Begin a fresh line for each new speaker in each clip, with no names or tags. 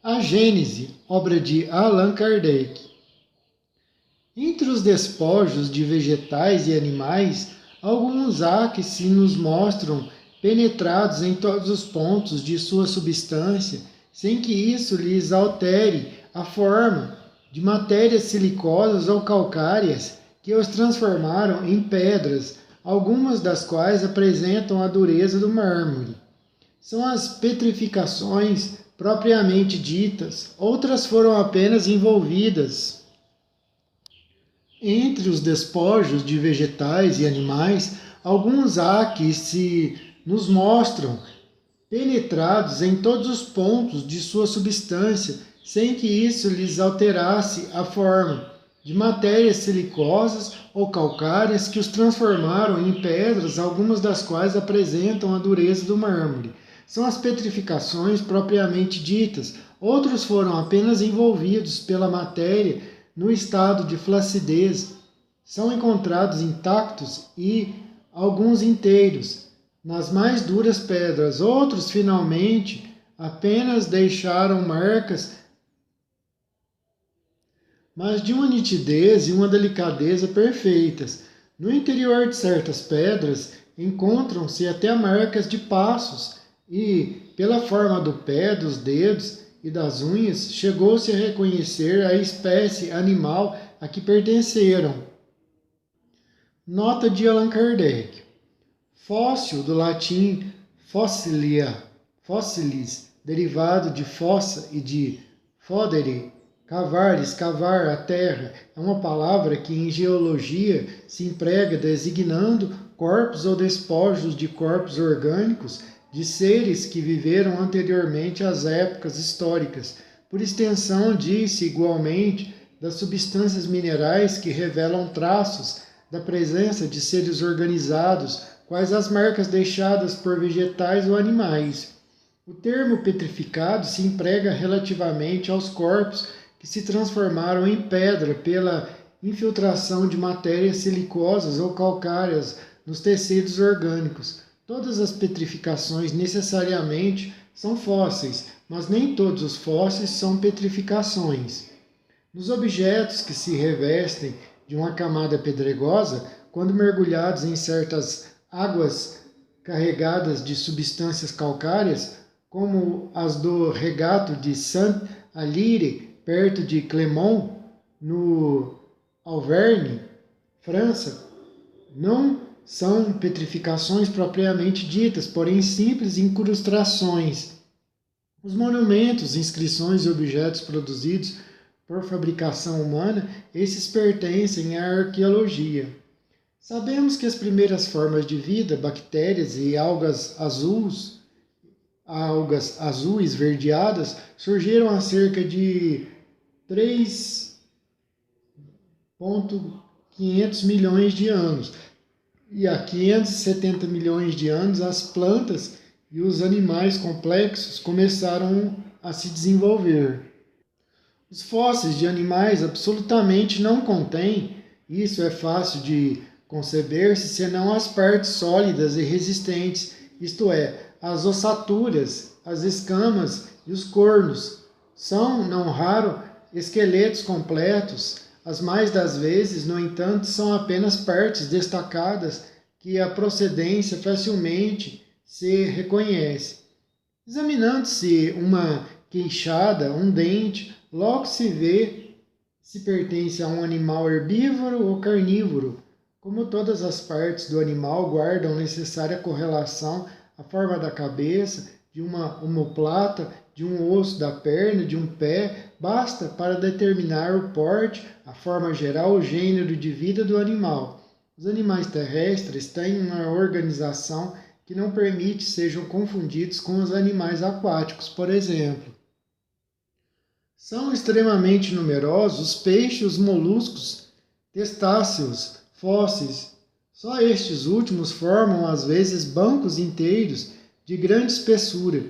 A Gênese, obra de Allan Kardec. Entre os despojos de vegetais e animais, alguns há que se nos mostram penetrados em todos os pontos de sua substância, sem que isso lhes altere a forma, de matérias silicosas ou calcárias que os transformaram em pedras, algumas das quais apresentam a dureza do mármore. São as petrificações propriamente ditas, outras foram apenas envolvidas entre os despojos de vegetais e animais, alguns há que se nos mostram penetrados em todos os pontos de sua substância, sem que isso lhes alterasse a forma, de matérias silicosas ou calcárias que os transformaram em pedras, algumas das quais apresentam a dureza do mármore. São as petrificações propriamente ditas, outros foram apenas envolvidos pela matéria no estado de flacidez, são encontrados intactos e alguns inteiros nas mais duras pedras, outros finalmente apenas deixaram marcas, mas de uma nitidez e uma delicadeza perfeitas. No interior de certas pedras encontram-se até marcas de passos e, pela forma do pé, dos dedos e das unhas, chegou-se a reconhecer a espécie animal a que pertenceram. Nota de Allan Kardec. Fóssil, do latim fossilia, fossilis, derivado de fossa e de fodere, cavar, escavar a terra, é uma palavra que em geologia se emprega designando corpos ou despojos de corpos orgânicos de seres que viveram anteriormente às épocas históricas. Por extensão, diz-se igualmente das substâncias minerais que revelam traços da presença de seres organizados, quais as marcas deixadas por vegetais ou animais. O termo petrificado se emprega relativamente aos corpos que se transformaram em pedra pela infiltração de matérias silicosas ou calcárias nos tecidos orgânicos. Todas as petrificações necessariamente são fósseis, mas nem todos os fósseis são petrificações. Nos objetos que se revestem de uma camada pedregosa, quando mergulhados em certas águas carregadas de substâncias calcárias, como as do regato de Saint-Alire, perto de Clermont, no Auvergne, França, não são petrificações propriamente ditas, porém simples incrustações. Os monumentos, inscrições e objetos produzidos por fabricação humana, esses pertencem à arqueologia. Sabemos que as primeiras formas de vida, bactérias e algas azuis verdeadas, surgiram há cerca de 3,500 milhões de anos. E há 570 milhões de anos, as plantas e os animais complexos começaram a se desenvolver. Os fósseis de animais absolutamente não contêm, isso é fácil de conceber-se, senão as partes sólidas e resistentes, isto é, as ossaturas, as escamas e os cornos. São, não raro, esqueletos completos. As mais das vezes, no entanto, são apenas partes destacadas que a procedência facilmente se reconhece. Examinando-se uma queixada, um dente, logo se vê se pertence a um animal herbívoro ou carnívoro. Como todas as partes do animal guardam necessária correlação, a forma da cabeça, de uma omoplata, de um osso da perna, de um pé, basta para determinar o porte, a forma geral, o gênero de vida do animal. Os animais terrestres têm uma organização que não permite sejam confundidos com os animais aquáticos, por exemplo. São extremamente numerosos os peixes, os moluscos, testáceos, fósseis. Só estes últimos formam, às vezes, bancos inteiros de grande espessura.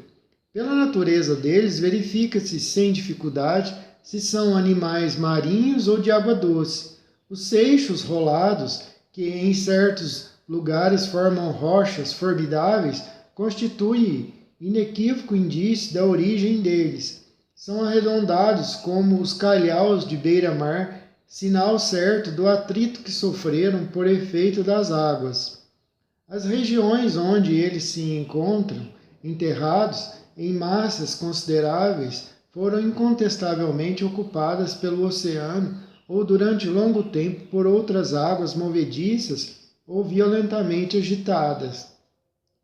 Pela natureza deles, verifica-se sem dificuldade se são animais marinhos ou de água doce. Os seixos rolados, que em certos lugares formam rochas formidáveis, constituem inequívoco indício da origem deles. são arredondados como os calhaus de beira-mar, sinal certo do atrito que sofreram por efeito das águas. As regiões onde eles se encontram enterrados em massas consideráveis foram incontestavelmente ocupadas pelo oceano ou durante longo tempo por outras águas movediças ou violentamente agitadas.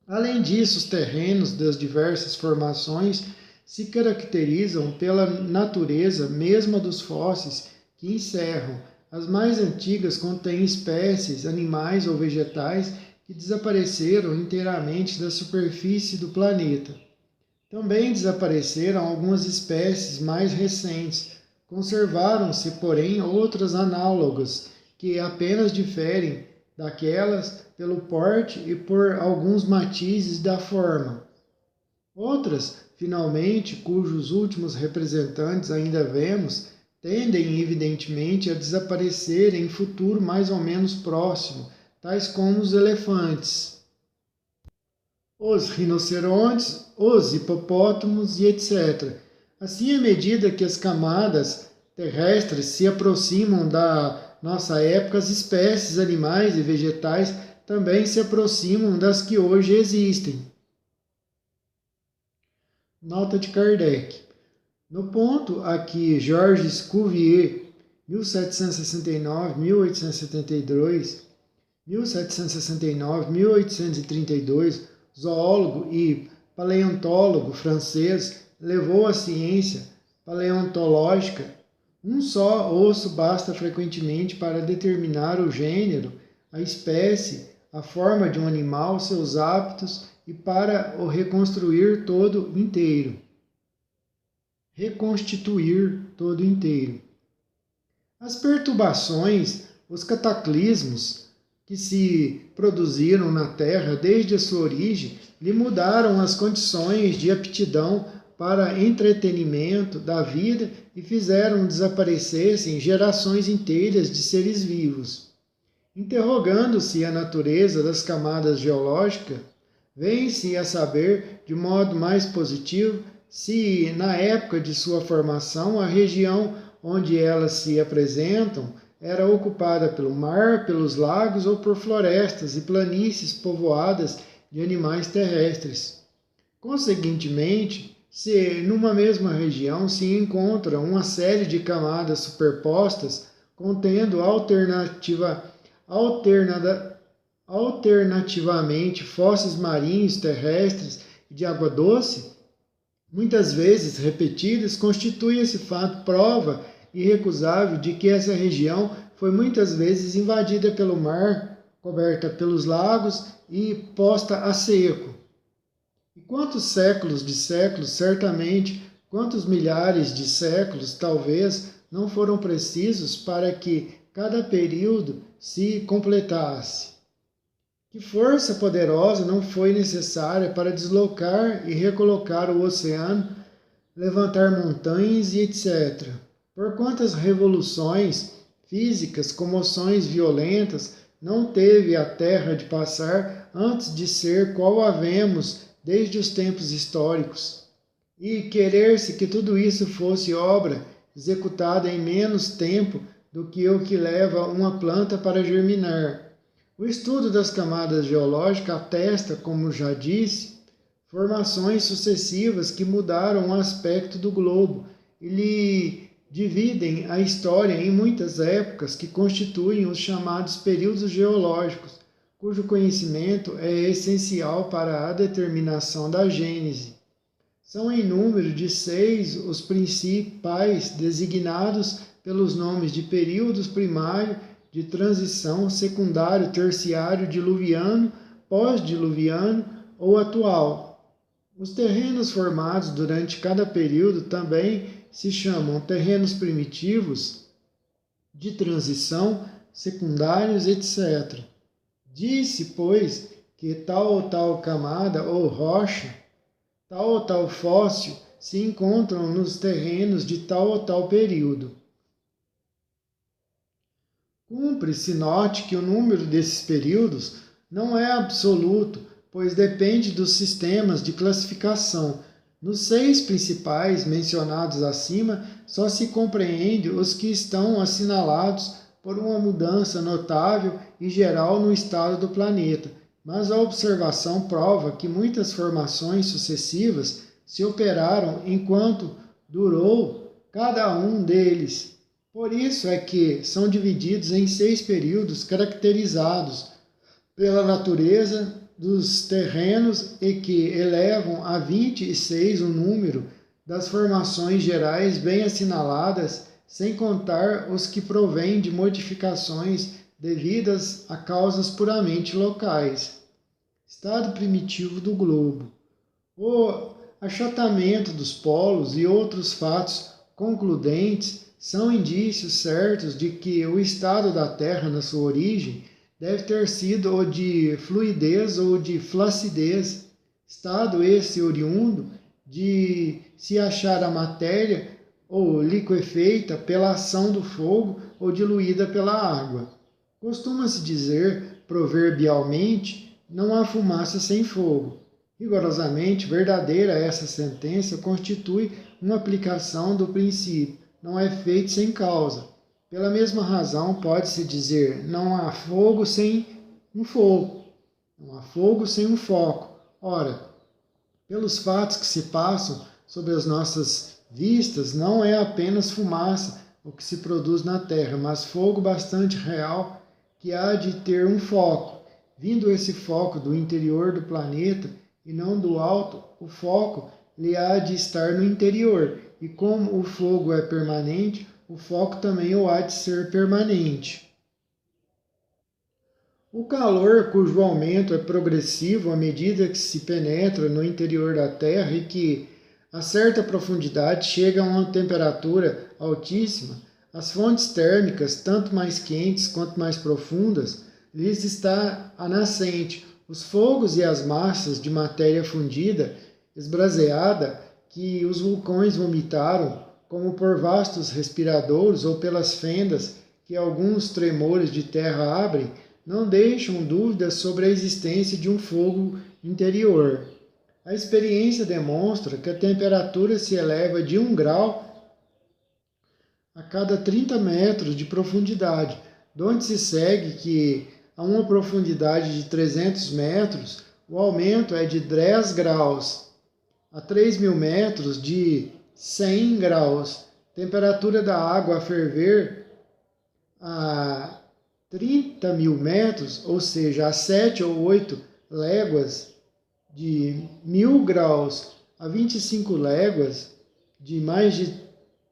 Além disso, os terrenos das diversas formações se caracterizam pela natureza mesma dos fósseis que encerram. As mais antigas contêm espécies, animais ou vegetais que desapareceram inteiramente da superfície do planeta. Também desapareceram algumas espécies mais recentes. Conservaram-se, porém, outras análogas, que apenas diferem daquelas pelo porte e por alguns matizes da forma. Outras, finalmente, cujos últimos representantes ainda vemos, tendem evidentemente a desaparecer em futuro mais ou menos próximo, tais como os elefantes, os rinocerontes, os hipopótamos e etc. Assim, à medida que as camadas terrestres se aproximam da nossa época, as espécies animais e vegetais também se aproximam das que hoje existem. Nota de Kardec. No ponto a que Georges Cuvier, 1769-1872, 1769-1832, zoólogo e paleontólogo francês, levou a ciência paleontológica, um só osso basta frequentemente para determinar o gênero, a espécie, a forma de um animal, seus hábitos e para o reconstruir todo inteiro. Reconstituir todo inteiro. As perturbações, os cataclismos que se produziram na Terra desde a sua origem lhe mudaram as condições de aptidão para entretenimento da vida e fizeram desaparecessem gerações inteiras de seres vivos. Interrogando-se a natureza das camadas geológicas, vem-se a saber, de modo mais positivo, se na época de sua formação a região onde elas se apresentam era ocupada pelo mar, pelos lagos ou por florestas e planícies povoadas de animais terrestres. Conseguintemente, se numa mesma região se encontra uma série de camadas superpostas contendo alternativamente fósseis marinhos, terrestres e de água doce, muitas vezes repetidas, constitui esse fato prova irrecusável de que essa região foi muitas vezes invadida pelo mar, coberta pelos lagos e posta a seco. E quantos séculos de séculos, certamente, quantos milhares de séculos, talvez, não foram precisos para que cada período se completasse? Que força poderosa não foi necessária para deslocar e recolocar o oceano, levantar montanhas e etc. Por quantas revoluções físicas, comoções violentas, não teve a Terra de passar antes de ser qual a vemos desde os tempos históricos? E querer-se que tudo isso fosse obra executada em menos tempo do que o que leva uma planta para germinar. O estudo das camadas geológicas atesta, como já disse, formações sucessivas que mudaram o aspecto do globo e lhe dividem a história em muitas épocas que constituem os chamados períodos geológicos, cujo conhecimento é essencial para a determinação da gênese. São em número de 6 os principais, designados pelos nomes de períodos primário, de transição, secundário, terciário, diluviano, pós-diluviano ou atual. Os terrenos formados durante cada período também se chamam terrenos primitivos, de transição, secundários, etc. Disse, pois, que tal ou tal camada ou rocha, tal ou tal fóssil se encontram nos terrenos de tal ou tal período. Cumpre-se note que o número desses períodos não é absoluto, pois depende dos sistemas de classificação, Nos 6 principais mencionados acima, só se compreende os que estão assinalados por uma mudança notável e geral no estado do planeta, mas a observação prova que muitas formações sucessivas se operaram enquanto durou cada um deles. Por isso é que são divididos em 6 períodos caracterizados pela natureza dos terrenos e que elevam a 26 o número das formações gerais bem assinaladas, sem contar os que provêm de modificações devidas a causas puramente locais. Estado primitivo do globo. O achatamento dos polos e outros fatos concludentes são indícios certos de que o estado da Terra na sua origem deve ter sido o de fluidez ou de flacidez, estado esse oriundo de se achar a matéria ou liquefeita pela ação do fogo ou diluída pela água. Costuma-se dizer, proverbialmente, não há fumaça sem fogo. Rigorosamente verdadeira essa sentença constitui uma aplicação do princípio, não é efeito sem causa. Pela mesma razão, pode-se dizer, não há fogo sem um fogo, não há fogo sem um foco. Ora, pelos fatos que se passam sobre as nossas vistas, não é apenas fumaça o que se produz na Terra, mas fogo bastante real que há de ter um foco. Vindo esse foco do interior do planeta e não do alto, o foco lhe há de estar no interior, e como o fogo é permanente, o foco também o há de ser permanente. O calor, cujo aumento é progressivo à medida que se penetra no interior da Terra e que, a certa profundidade, chega a uma temperatura altíssima, as fontes térmicas, tanto mais quentes quanto mais profundas, lhes está a nascente. Os fogos e as massas de matéria fundida, esbraseada, que os vulcões vomitaram, como por vastos respiradouros ou pelas fendas que alguns tremores de terra abrem, não deixam dúvidas sobre a existência de um fogo interior. A experiência demonstra que a temperatura se eleva de 1 grau a cada 30 metros de profundidade, donde se segue que a uma profundidade de 300 metros, o aumento é de 10 graus, a 3.000 metros de 100 graus. Temperatura da água a ferver a 30.000 metros, ou seja, a 7 ou 8 léguas de 1.000 graus, a 25 léguas de mais de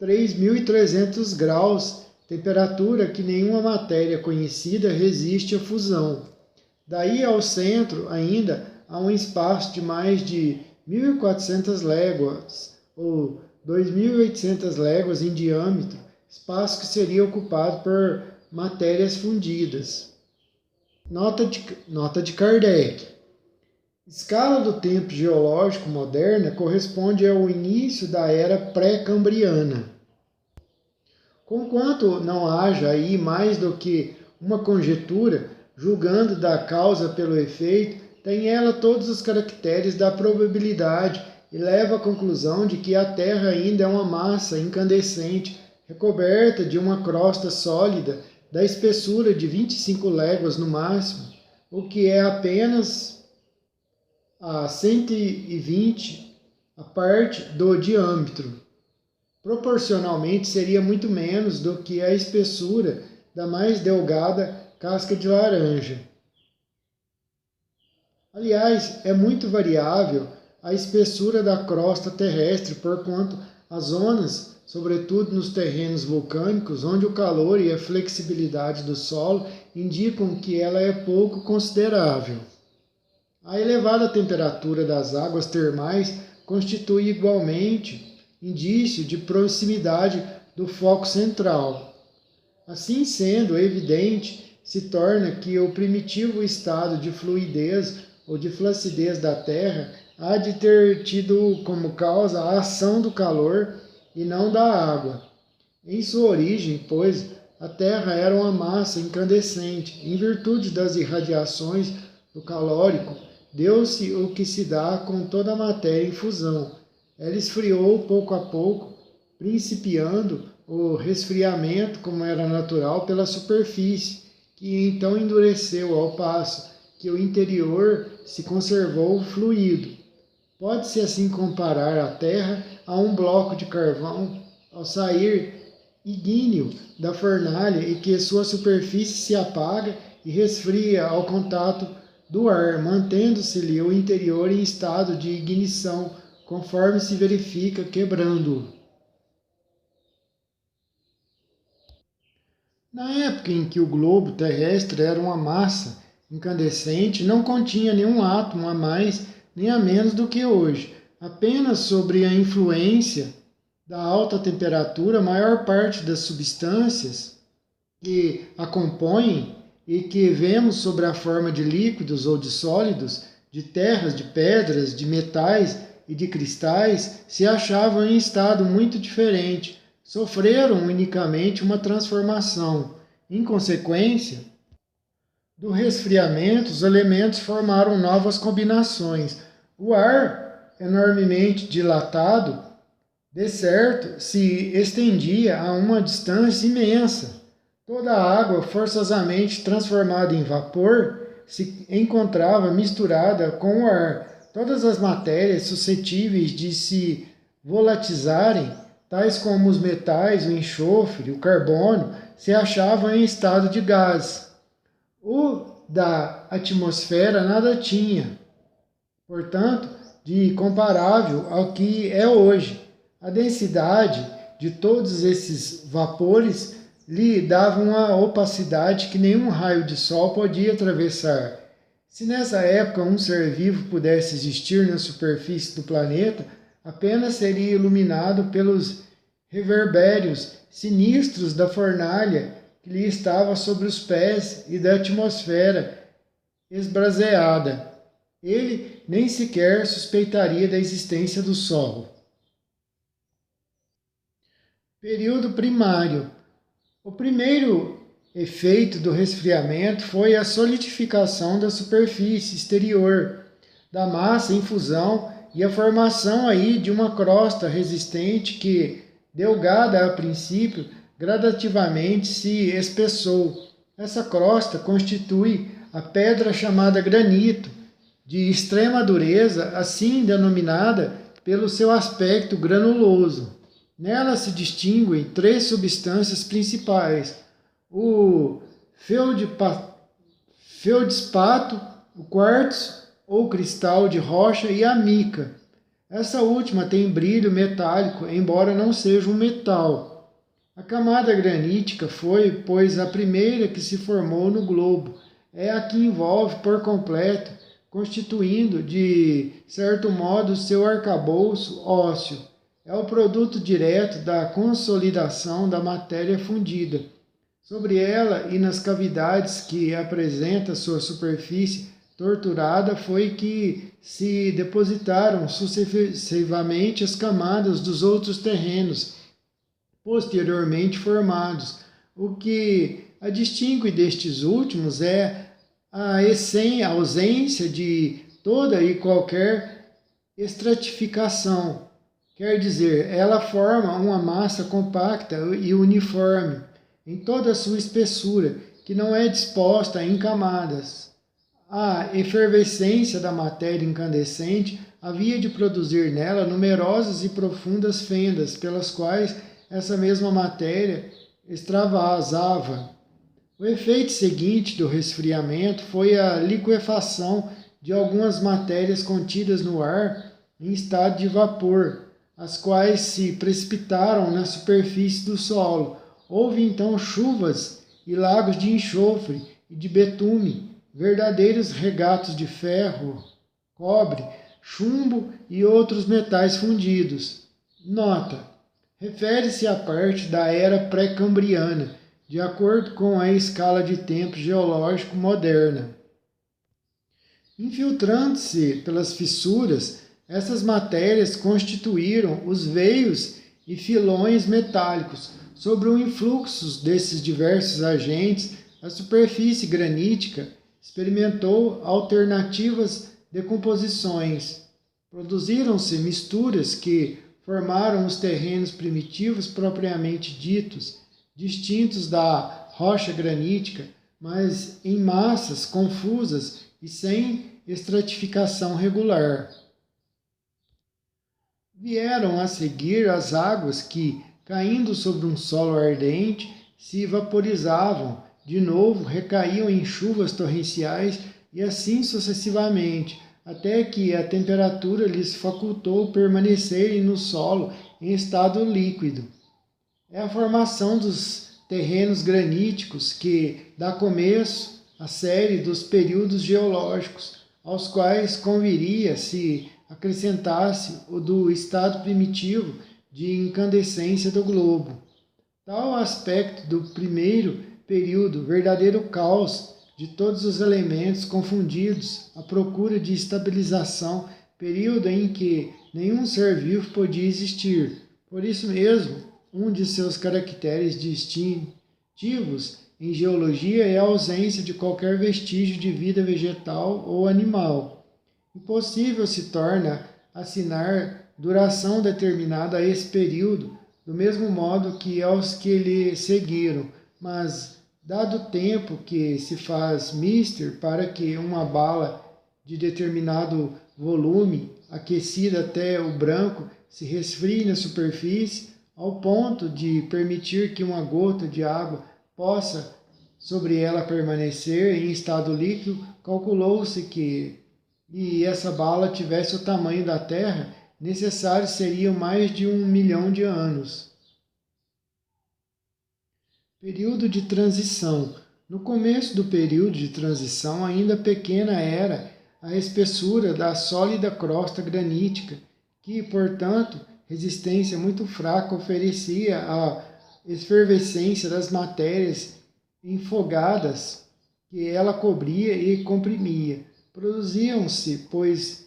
3.300 graus, temperatura que nenhuma matéria conhecida resiste à fusão. Daí ao centro ainda há um espaço de mais de 1.400 léguas, ou 2.800 léguas em diâmetro, espaço que seria ocupado por matérias fundidas. Nota de Kardec. Escala do tempo geológico moderna corresponde ao início da era pré-cambriana. Conquanto não haja aí mais do que uma conjetura, julgando da causa pelo efeito, tem ela todos os caracteres da probabilidade e leva à conclusão de que a Terra ainda é uma massa incandescente, recoberta de uma crosta sólida da espessura de 25 léguas no máximo, o que é apenas a 120 a parte do diâmetro. Proporcionalmente seria muito menos do que a espessura da mais delgada casca de laranja. Aliás, é muito variável a espessura da crosta terrestre, porquanto as zonas, sobretudo nos terrenos vulcânicos, onde o calor e a flexibilidade do solo indicam que ela é pouco considerável. A elevada temperatura das águas termais constitui igualmente indício de proximidade do foco central. Assim sendo, evidente se torna que o primitivo estado de fluidez ou de flacidez da Terra há de ter tido como causa a ação do calor e não da água. Em sua origem, pois, a Terra era uma massa incandescente. Em virtude das irradiações do calórico, deu-se o que se dá com toda a matéria em fusão. ela esfriou pouco a pouco, principiando o resfriamento, como era natural, pela superfície, que então endureceu ao passo que o interior se conservou fluido. Pode-se assim comparar a Terra a um bloco de carvão ao sair ígneo da fornalha e que sua superfície se apaga e resfria ao contato do ar, mantendo-se-lhe o interior em estado de ignição, conforme se verifica quebrando-o. Na época em que o globo terrestre era uma massa incandescente, não continha nenhum átomo a mais nem a menos do que hoje. Apenas sobre a influência da alta temperatura, a maior parte das substâncias que a compõem e que vemos sobre a forma de líquidos ou de sólidos, de terras, de pedras, de metais e de cristais, se achavam em estado muito diferente, sofreram unicamente uma transformação. Em consequência do resfriamento, os elementos formaram novas combinações. O ar, enormemente dilatado, de certo, se estendia a uma distância imensa. Toda a água, forçosamente transformada em vapor, se encontrava misturada com o ar. Todas as matérias suscetíveis de se volatilizarem, tais como os metais, o enxofre, o carbono, se achavam em estado de gás. O da atmosfera nada tinha, portanto, de comparável ao que é hoje. A densidade de todos esses vapores lhe dava uma opacidade que nenhum raio de sol podia atravessar. Se nessa época um ser vivo pudesse existir na superfície do planeta, apenas seria iluminado pelos reverbérios sinistros da fornalha que lhe estava sobre os pés e da atmosfera esbraseada. Ele nem sequer suspeitaria da existência do Sol. Período primário. O primeiro efeito do resfriamento foi a solidificação da superfície exterior da massa em fusão e a formação aí de uma crosta resistente que, delgada a princípio, gradativamente se espessou. Essa crosta constitui a pedra chamada granito, de extrema dureza, assim denominada pelo seu aspecto granuloso. Nela se distinguem três substâncias principais: o feldspato, o quartzo ou cristal de rocha e a mica. Essa última tem brilho metálico, embora não seja um metal. A camada granítica foi, pois, a primeira que se formou no globo. É a que envolve por completo, constituindo, de certo modo, seu arcabouço ósseo. É o produto direto da consolidação da matéria fundida. Sobre ela e nas cavidades que apresenta sua superfície torturada foi que se depositaram sucessivamente as camadas dos outros terrenos posteriormente formados. O que a distingue destes últimos é a ausência de toda e qualquer estratificação. Quer dizer, ela forma uma massa compacta e uniforme em toda a sua espessura, que não é disposta em camadas. A efervescência da matéria incandescente havia de produzir nela numerosas e profundas fendas, pelas quais essa mesma matéria extravasava. O efeito seguinte do resfriamento foi a liquefação de algumas matérias contidas no ar em estado de vapor, as quais se precipitaram na superfície do solo. Houve então chuvas e lagos de enxofre e de betume, verdadeiros regatos de ferro, cobre, chumbo e outros metais fundidos. Nota: refere-se à parte da era pré-cambriana, de acordo com a escala de tempo geológico moderna. Infiltrando-se pelas fissuras, essas matérias constituíram os veios e filões metálicos. Sobre o influxo desses diversos agentes, a superfície granítica experimentou alternativas decomposições. Produziram-se misturas que formaram os terrenos primitivos propriamente ditos, distintos da rocha granítica, mas em massas confusas e sem estratificação regular. Vieram a seguir as águas que, caindo sobre um solo ardente, se vaporizavam, de novo recaíam em chuvas torrenciais e assim sucessivamente, até que a temperatura lhes facultou permanecerem no solo em estado líquido. É a formação dos terrenos graníticos que dá começo à série dos períodos geológicos, aos quais conviria se acrescentasse o do estado primitivo de incandescência do globo. Tal aspecto do primeiro período, verdadeiro caos de todos os elementos confundidos à procura de estabilização, período em que nenhum ser vivo podia existir. Por isso mesmo, um de seus caracteres distintivos em geologia é a ausência de qualquer vestígio de vida vegetal ou animal. Impossível se torna assinar duração determinada a esse período, do mesmo modo que aos que lhe seguiram, mas, dado o tempo que se faz mister para que uma bala de determinado volume, aquecida até o branco, se resfrie na superfície, ao ponto de permitir que uma gota de água possa sobre ela permanecer em estado líquido, calculou-se que, e essa bala tivesse o tamanho da Terra, necessário seriam mais de 1 milhão de anos. Período de transição. No começo do período de transição, ainda pequena era a espessura da sólida crosta granítica, que, portanto, resistência muito fraca oferecia à efervescência das matérias enfogadas que ela cobria e comprimia. Produziam-se, pois,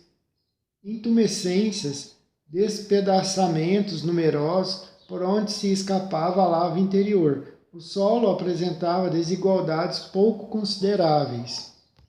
intumescências, despedaçamentos numerosos por onde se escapava a lava interior. O solo apresentava desigualdades pouco consideráveis.